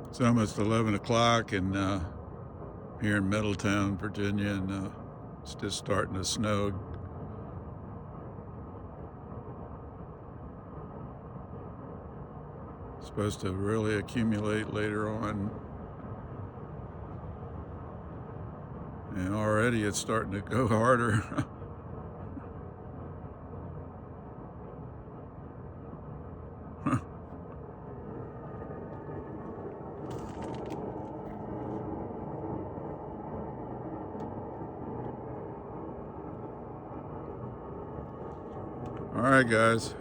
It's almost 11 o'clock and here in Middletown, Virginia, and it's just starting to snow. It's supposed to really accumulate later on. And already it's starting to go harder. All right, guys.